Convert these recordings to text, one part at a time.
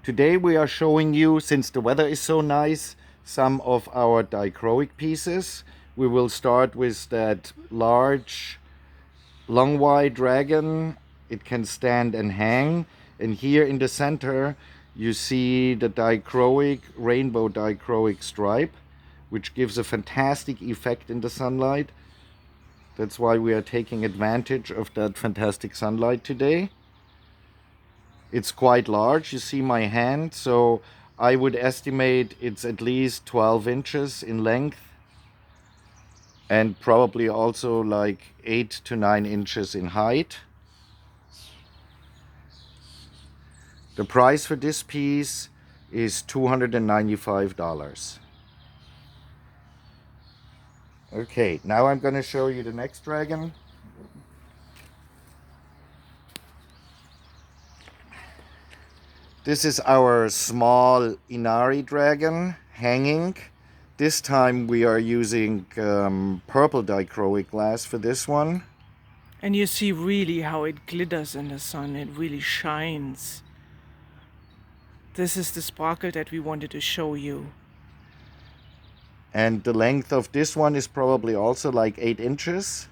Today we are showing you, since the weather is so nice, some of our dichroic pieces. We will start with that large long white dragon. It can stand and hang. And here in the center you see the dichroic, rainbow dichroic stripe, which gives a fantastic effect in the sunlight. That's why we are taking advantage of that fantastic sunlight today. It's quite large. You see my hand, so I would estimate it's at least 12 inches in length and probably also like 8 to 9 inches in height. The price for this piece is $295. Okay, now I'm going to show you the next dragon. This is our small Inari dragon hanging. This time we are using purple dichroic glass for this one. And you see really how it glitters in the sun. It really shines. This is the sparkle that we wanted to show you. And the length of this one is probably also like 8 inches.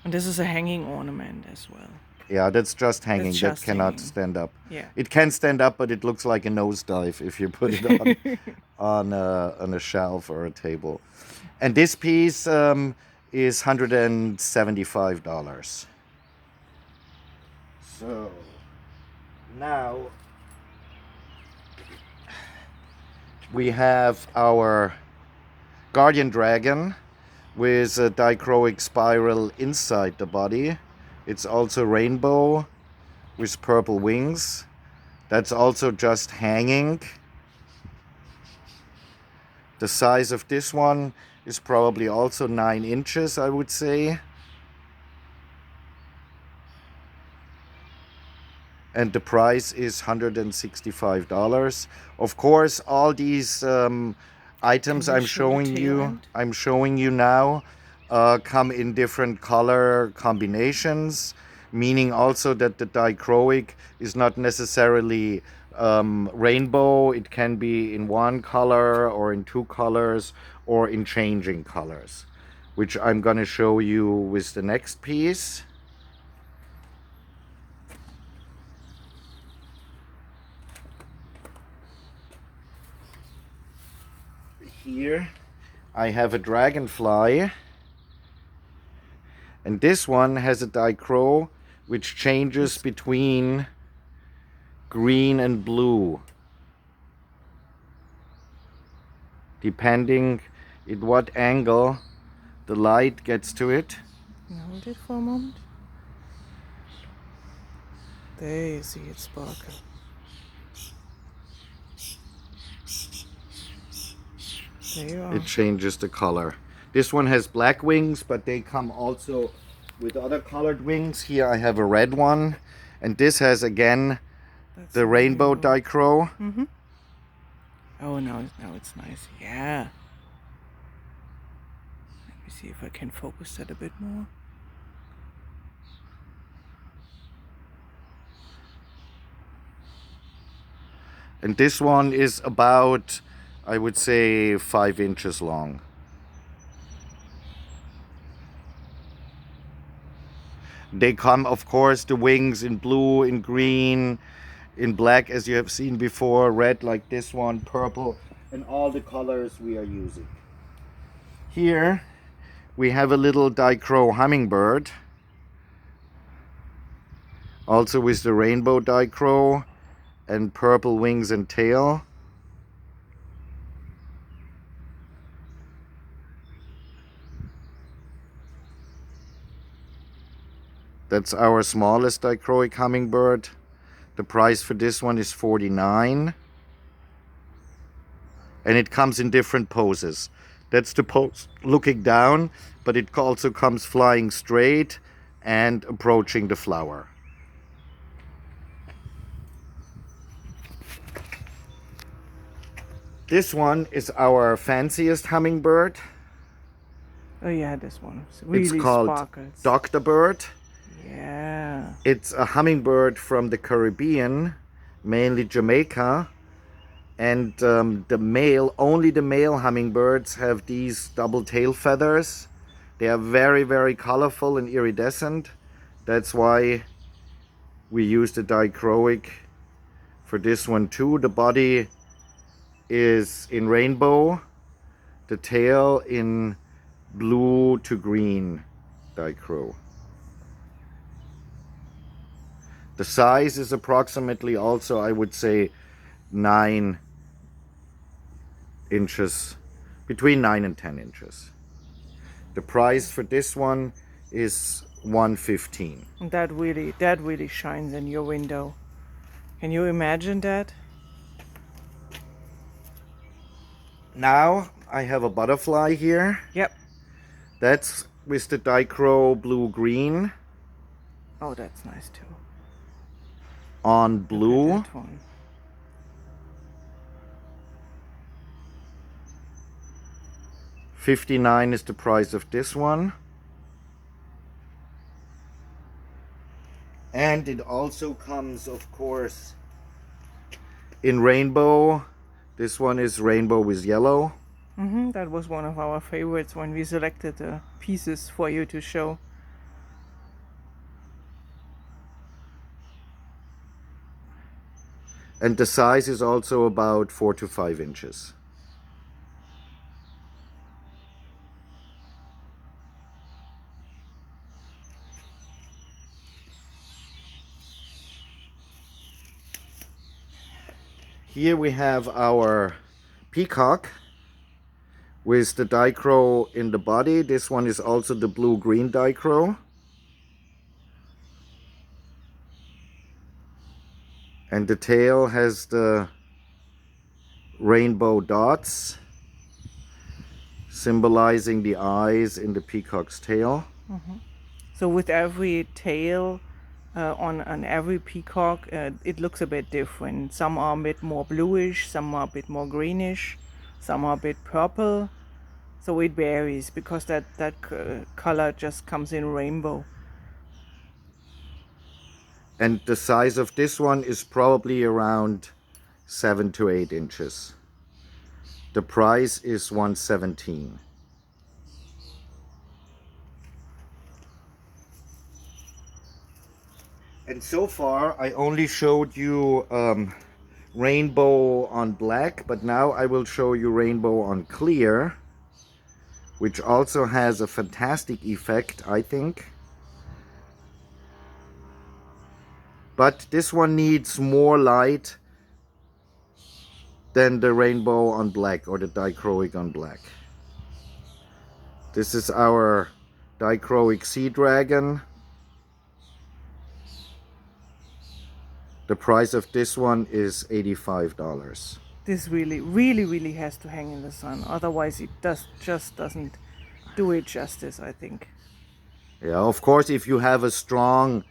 And this is a hanging ornament as well. Yeah, that's just hanging. That's just that cannot hanging. stand up. Yeah. It can stand up, but it looks like a nosedive if you put it on a shelf or a table. And this piece is $175. So now we have our guardian dragon with a dichroic spiral inside the body. It's also rainbow with purple wings. That's also just hanging. The size of this one is probably also 9 inches, I would say. And the price is $165. Of course, all these items I'm showing you now come in different color combinations, meaning also that the dichroic is not necessarily rainbow. It can be in one color or in two colors or in changing colors, which I'm going to show you with the next piece. Here I have a dragonfly, and this one has a dichro which changes between green and blue depending at what angle the light gets to it. Hold it for a moment. There you see it sparkle. There you are. It changes the color. This one has black wings, but they come also with other colored wings. Here I have a red one, and this has again the rainbow dichro. Mm-hmm. Oh, now it's nice. Yeah. Let me see if I can focus that a bit more. And this one is about, I would say, 5 inches long. They come, of course, the wings in blue, in green, in black, as you have seen before, red like this one, purple, and all the colors we are using. Here we have a little dichro hummingbird, also with the rainbow dichro and purple wings and tail. That's our smallest dichroic hummingbird. The price for this one is $49. And it comes in different poses. That's the pose looking down, but it also comes flying straight and approaching the flower. This one is our fanciest hummingbird. Oh yeah, this one. Really It's called sparkles. Dr. Bird. Yeah. It's a hummingbird from the Caribbean, mainly Jamaica. And only the male hummingbirds have these double tail feathers. They are very, very colorful and iridescent. That's why we use the dichroic for this one too. The body is in rainbow, the tail in blue to green dichro. The size is approximately also, I would say, 9 inches, between 9 and 10 inches. The price for this one is $115. That really shines in your window. Can you imagine that? Now I have a butterfly here. Yep. That's with the dichro blue green Oh, that's nice too. on Look blue. at that one. $59 is the price of this one. And it also comes, of course, in rainbow. This one is rainbow with yellow. That was one of our favorites when we selected the pieces for you to show. And the size is also about 4 to 5 inches. Here we have our peacock with the dichro in the body. This one is also the blue-green dichro. And the tail has the rainbow dots symbolizing the eyes in the peacock's tail. So with every tail on every peacock, it looks a bit different. Some are a bit more bluish, some are a bit more greenish, some are a bit purple. So it varies because that color just comes in rainbow. And the size of this one is probably around 7 to 8 inches. The price is $117. And so far I only showed you rainbow on black, but now I will show you rainbow on clear, which also has a fantastic effect, I think. But this one needs more light than the rainbow on black or the dichroic on black. This is our dichroic sea dragon. The price of this one is $85. This really has to hang in the sun. Otherwise, it just doesn't do it justice, I think. Yeah, of course, if you have a strong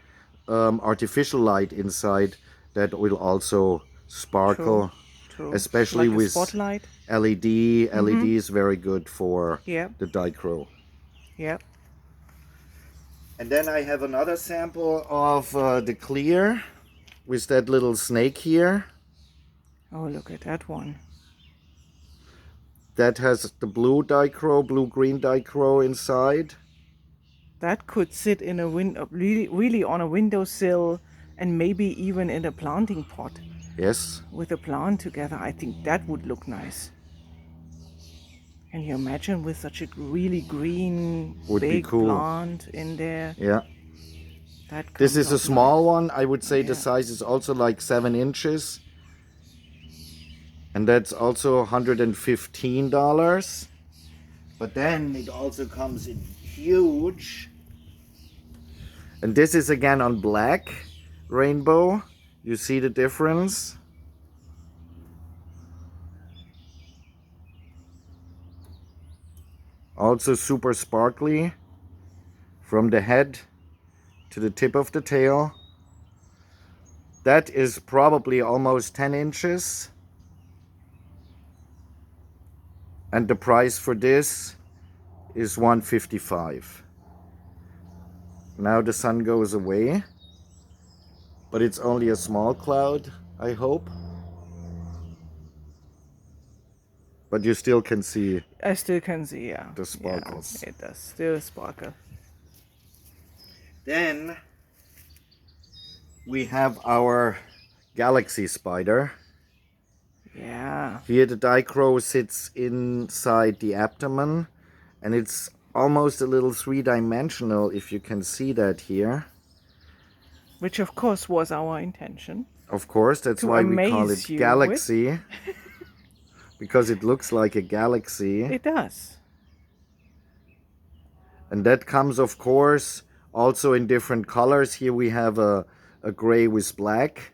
artificial light inside, that will also sparkle. True. Especially like a with spotlight. LED. LED is very good for Yeah. the dichro. Yeah. And then I have another sample of the clear with that little snake here. Oh, look at that one. That has the blue dichro, blue-green dichro inside. That could sit in a window, really on a windowsill, and maybe even in a planting pot. Yes. With a plant together, I think that would look nice. Can you imagine with such a really green, Would be big cool. plant in there? Yeah. That This is comes a out small nice. one. I would say the Yeah. size is also like 7 inches. And that's also $115. But then it also comes in huge. And this is again on black rainbow. You see the difference? Also super sparkly from the head to the tip of the tail. That is probably almost 10 inches. And the price for this is $155. Now the sun goes away, but it's only a small cloud. I hope. But you still can see I still can see, yeah. the sparkles. Yeah, it does still sparkle. Then we have our galaxy spider. Yeah. Here the dichro sits inside the abdomen, and it's almost a little three-dimensional, if you can see that here. Which of course was our intention. Of course, that's To why we call amaze it you galaxy. Because it looks like a galaxy. It does. And that comes, of course, also in different colors. Here we have a gray with black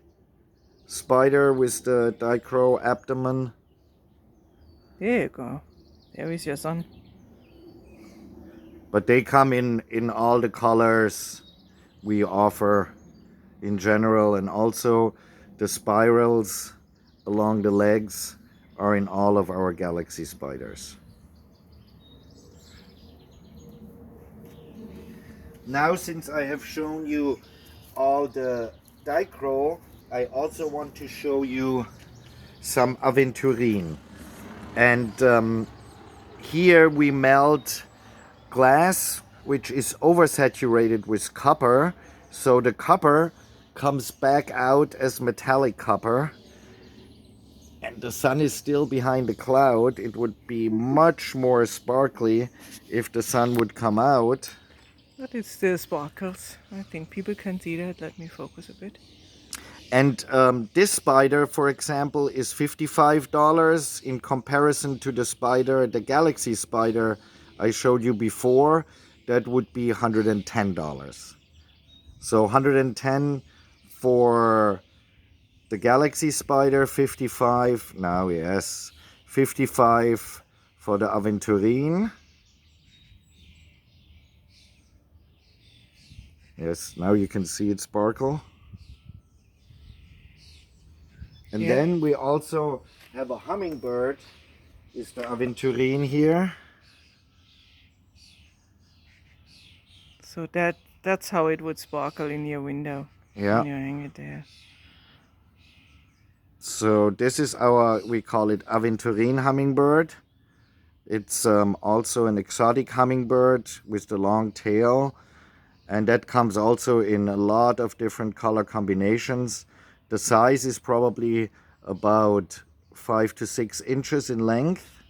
spider with the dichro abdomen. There you go. There is your son. But they come in all the colors we offer in general, and also the spirals along the legs are in all of our galaxy spiders. Now, since I have shown you all the dichro, I also want to show you some aventurine. And here we melt glass, which is oversaturated with copper, so the copper comes back out as metallic copper, and the sun is still behind the cloud. It would be much more sparkly if the sun would come out. But it still sparkles. I think people can see that. Let me focus a bit. And this spider, for example, is $55 in comparison to the spider, the galaxy spider I showed you before. That would be $110. So $110 for the galaxy spider, 55. Now, yes, 55 for the aventurine. Yes, now you can see it sparkle. And Yeah. then we also have a hummingbird. Is the aventurine here? So that's how it would sparkle in your window. Yeah. When you hang it there. So this is our, we call it aventurine hummingbird. It's also an exotic hummingbird with the long tail. And that comes also in a lot of different color combinations. The size is probably about 5 to 6 inches in length.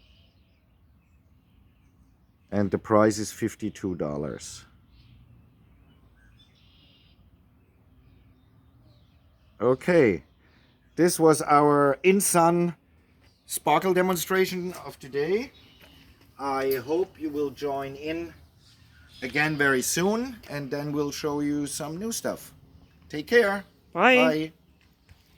And the price is $52. Okay. This was our in-sun sparkle demonstration of today. I hope you will join in again very soon, and then we'll show you some new stuff. Take care. Bye. Bye.